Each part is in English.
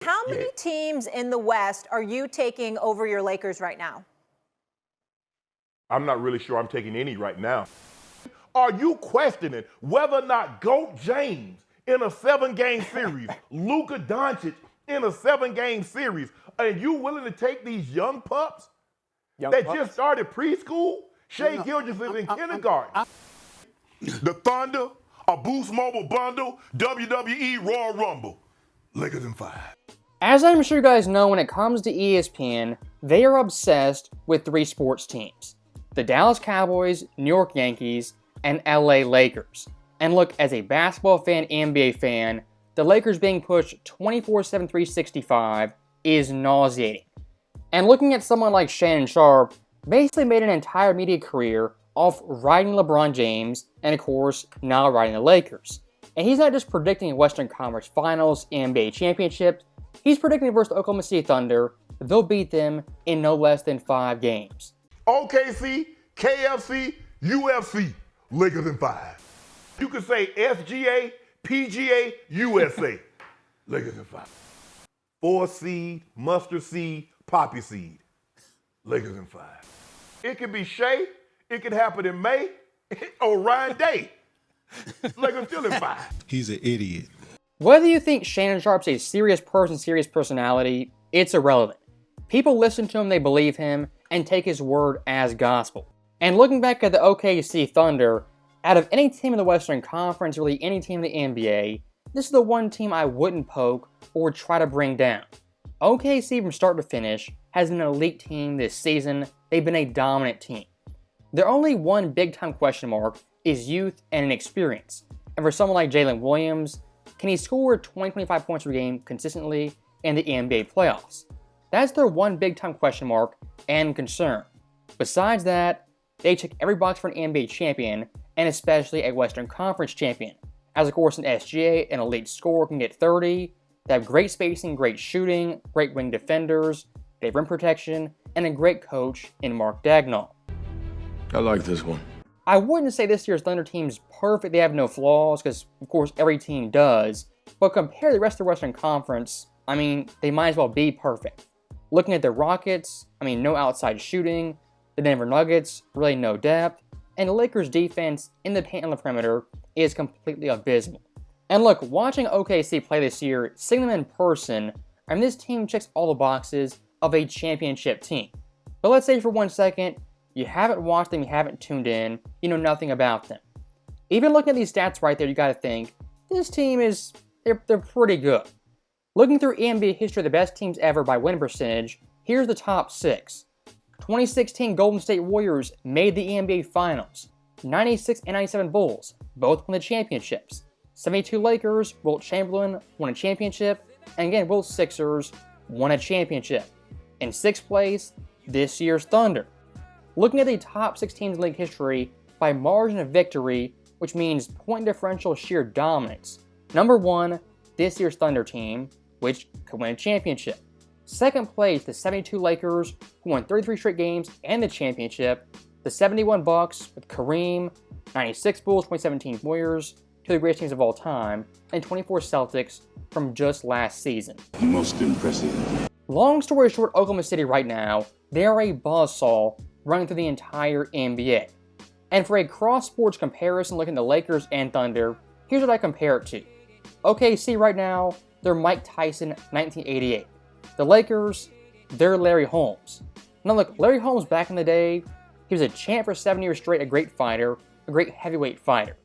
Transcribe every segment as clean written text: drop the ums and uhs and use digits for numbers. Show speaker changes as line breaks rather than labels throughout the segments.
How many teams in the West are you taking over your Lakers right now?
I'm not really sure I'm taking any right now. Are you questioning whether or not GOAT James in a 7-game series, Luka Doncic in a 7-game series, are you willing to take these young pups just started preschool? Shea Gilgeous is in kindergarten. The Thunder, a Boost Mobile bundle, WWE Royal Rumble. Lakers in 5.
As I'm sure you guys know, when it comes to ESPN, they are obsessed with 3 sports teams: the Dallas Cowboys, New York Yankees, and LA Lakers. And look, as a basketball fan, NBA fan, the Lakers being pushed 24/7, 365 is nauseating. And looking at someone like Shannon Sharpe, basically made an entire media career off writing LeBron James, and of course, now writing the Lakers. And he's not just predicting Western Conference Finals, NBA championships, he's predicting versus the Oklahoma City Thunder, they'll beat them in no less than 5 games.
OKC, KFC, UFC, Lakers in 5. You could say SGA, PGA, USA, Lakers in 5. 4 seed, mustard seed, poppy seed, Lakers in 5. It could be Shea, it could happen in May, or Ryan Day. Lakers still in 5.
He's an idiot.
Whether you think Shannon Sharpe's a serious person, serious personality, it's irrelevant. People listen to him, they believe him, and take his word as gospel. And looking back at the OKC Thunder, out of any team in the Western Conference, really any team in the NBA, this is the one team I wouldn't poke or try to bring down. OKC from start to finish has been an elite team this season. They've been a dominant team. Their only one big-time question mark is youth and inexperience. And for someone like Jalen Williams, can he score 20-25 points per game consistently in the NBA playoffs? That's their one big-time question mark and concern. Besides that, they check every box for an NBA champion, and especially a Western Conference champion. As of course an SGA, an elite scorer, can get 30. They have great spacing, great shooting, great wing defenders, they have rim protection, and a great coach in Mark Dagnall.
I like this one.
I wouldn't say this year's Thunder team's perfect, they have no flaws, because of course every team does, but compared to the rest of the Western Conference, I mean, they might as well be perfect. Looking at the Rockets, I mean, no outside shooting, the Denver Nuggets, really no depth, and the Lakers' defense in the paint and the perimeter is completely abysmal. And look, watching OKC play this year, seeing them in person, I mean, this team checks all the boxes of a championship team. But let's say for 1 second, you haven't watched them, you haven't tuned in, you know nothing about them. Even looking at these stats right there, you gotta think, this team is, they're pretty good. Looking through NBA history of the best teams ever by win percentage, here's the top 6. 2016 Golden State Warriors made the NBA Finals. 96 and 97 Bulls, both won the championships. 72 Lakers, Wilt Chamberlain won a championship, and again, Wilt Sixers won a championship. In 6th place, this year's Thunder. Looking at the top 6 teams in league history by margin of victory, which means point differential sheer dominance. Number 1, this year's Thunder team, which could win a championship. 2nd place, the 72 Lakers, who won 33 straight games and the championship. The 71 Bucks with Kareem, 96 Bulls, 2017 Warriors, 2 of the greatest teams of all time, and 24 Celtics from just last season.
Most impressive.
Long story short, Oklahoma City right now, they are a buzzsaw running through the entire NBA. And for a cross-sports comparison looking at the Lakers and Thunder, here's what I compare it to. OKC right now, they're Mike Tyson, 1988. The Lakers, they're Larry Holmes. Now look, Larry Holmes back in the day, he was a champ for 7 years straight, a great fighter, a great heavyweight fighter.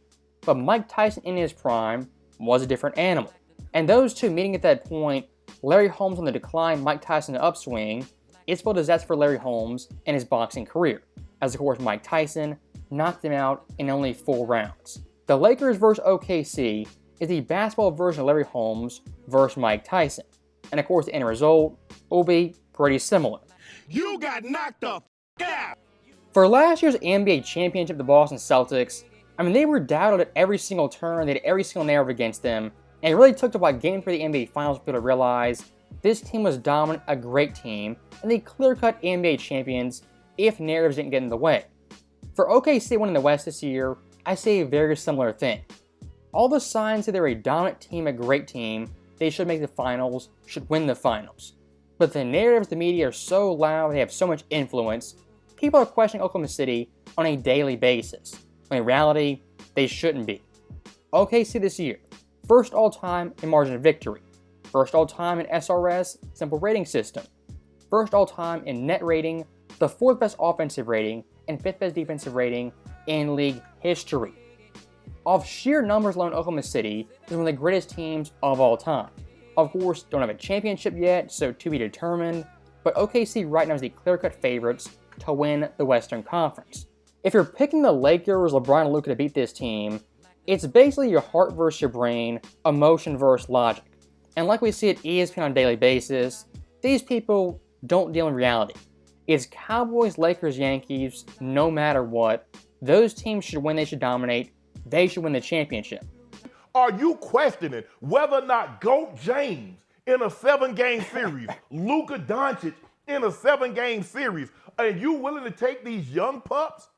But Mike Tyson in his prime was a different animal. And those two meeting at that point, Larry Holmes on the decline, Mike Tyson on the upswing, it spelled disaster for Larry Holmes and his boxing career, as of course Mike Tyson knocked him out in only 4 rounds. The Lakers versus OKC is the basketball version of Larry Holmes versus Mike Tyson. And of course the end result will be pretty similar.
You got knocked the out.
For last year's NBA championship, the Boston Celtics, I mean, they were doubted at every single turn, they had every single narrative against them, and it really took to about Game 3 of the NBA Finals for people to realize this team was dominant, a great team, and they clear-cut NBA champions if narratives didn't get in the way. For OKC winning the West this year, I say a very similar thing. All the signs that they're a dominant team, a great team, they should make the finals, should win the finals. But the narratives of the media are so loud, they have so much influence, people are questioning Oklahoma City on a daily basis. When in reality, they shouldn't be. OKC this year, first all-time in margin of victory, first all-time in SRS simple rating system, first all-time in net rating, the 4th best offensive rating, and 5th best defensive rating in league history. Off sheer numbers alone, Oklahoma City is one of the greatest teams of all time. Of course, don't have a championship yet, so to be determined, but OKC right now is the clear-cut favorites to win the Western Conference. If you're picking the Lakers, LeBron, and Luka to beat this team, it's basically your heart versus your brain, emotion versus logic. And like we see at ESPN on a daily basis, these people don't deal in reality. It's Cowboys, Lakers, Yankees, no matter what. Those teams should win, they should dominate, they should win the championship.
Are you questioning whether or not GOAT James in a 7-game series, Luka Doncic in a 7-game series, are you willing to take these young pups?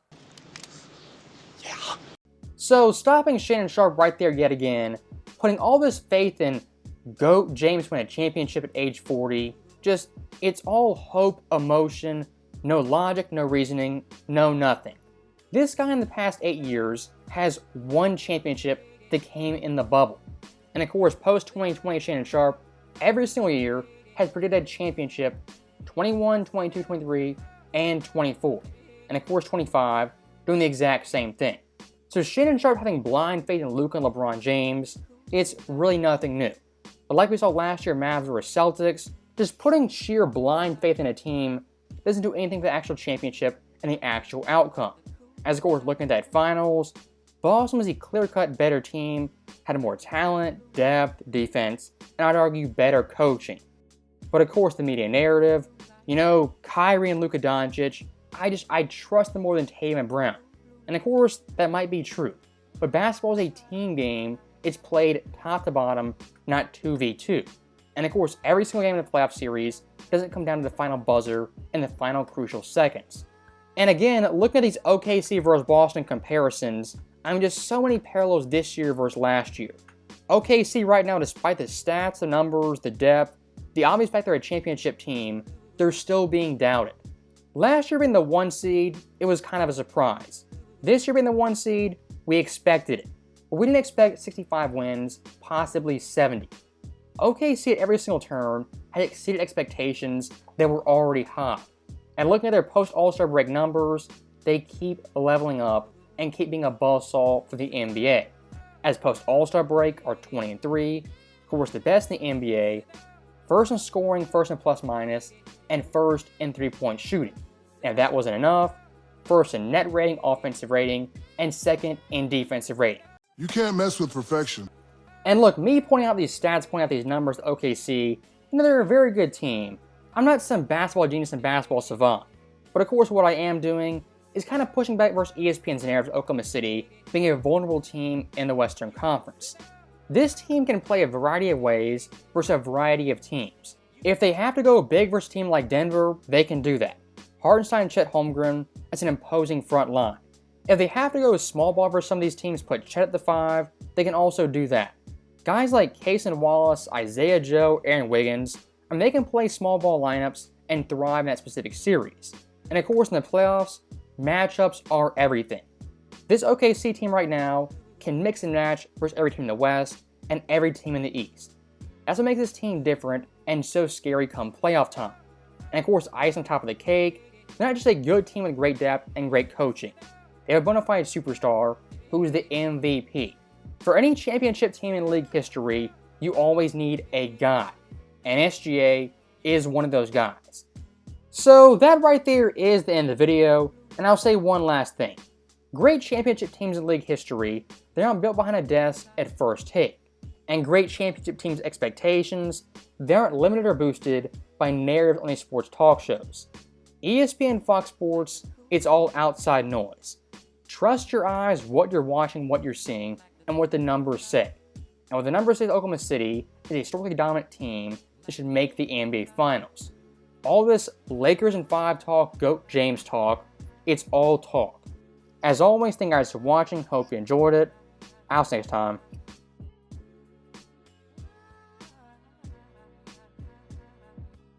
So stopping Shannon Sharpe right there yet again, putting all this faith in GOAT James win a championship at age 40, just, it's all hope, emotion, no logic, no reasoning, no nothing. This guy in the past 8 years has one championship that came in the bubble. And of course, post-2020 Shannon Sharpe, every single year, has predicted a championship 21, 22, 23, and 24. And of course, 25, doing the exact same thing. So Shannon Sharpe having blind faith in Luka and LeBron James, it's really nothing new. But like we saw last year, Mavs vs Celtics, just putting sheer blind faith in a team doesn't do anything for the actual championship and the actual outcome. As of course, looking at that finals, Boston was a clear-cut better team, had more talent, depth, defense, and I'd argue better coaching. But of course, the media narrative, Kyrie and Luka Doncic, I trust them more than Tatum and Brown. And of course, that might be true. But basketball is a team game. It's played top to bottom, not 2v2. And of course, every single game in the playoff series doesn't come down to the final buzzer in the final crucial seconds. And again, looking at these OKC versus Boston comparisons, just so many parallels this year versus last year. OKC right now, despite the stats, the numbers, the depth, the obvious fact they're a championship team, they're still being doubted. Last year being the 1 seed, it was kind of a surprise. This year being the 1 seed, we expected it. But we didn't expect 65 wins, possibly 70. OKC at every single turn had exceeded expectations that were already high. And looking at their post-All-Star break numbers, they keep leveling up and keep being a buzzsaw for the NBA. As post-All-Star break are 20-3, of course the best in the NBA, first in scoring, first in plus-minus, and first in three-point shooting. And if that wasn't enough, first in net rating, offensive rating, and second in defensive rating.
You can't mess with perfection.
And look, me pointing out these stats, pointing out these numbers to OKC, they're a very good team. I'm not some basketball genius and basketball savant. But of course what I am doing is kind of pushing back versus ESPN's narrative of Oklahoma City being a vulnerable team in the Western Conference. This team can play a variety of ways versus a variety of teams. If they have to go big versus a team like Denver, they can do that. Hartenstein, Chet Holmgren, that's an imposing front line. If they have to go small ball versus some of these teams, put Chet at the 5, they can also do that. Guys like Cason Wallace, Isaiah Joe, Aaron Wiggins, they can play small ball lineups and thrive in that specific series. And of course in the playoffs, matchups are everything. This OKC team right now can mix and match versus every team in the West and every team in the East. That's what makes this team different and so scary come playoff time. And of course, ice on top of the cake, they're not just a good team with great depth and great coaching. They have a bona fide superstar who's the MVP. For any championship team in league history, you always need a guy. And SGA is one of those guys. So that right there is the end of the video, and I'll say one last thing. Great championship teams in league history, they're not built behind a desk at first take. And great championship teams' expectations, they aren't limited or boosted by narratives on these sports talk shows. ESPN, Fox Sports, it's all outside noise. Trust your eyes, what you're watching, what you're seeing, and what the numbers say. And what the numbers say, Oklahoma City is a historically dominant team that should make the NBA Finals. All this Lakers in 5 talk, GOAT James talk, it's all talk. As always, thank you guys for watching, hope you enjoyed it. I'll see you next time.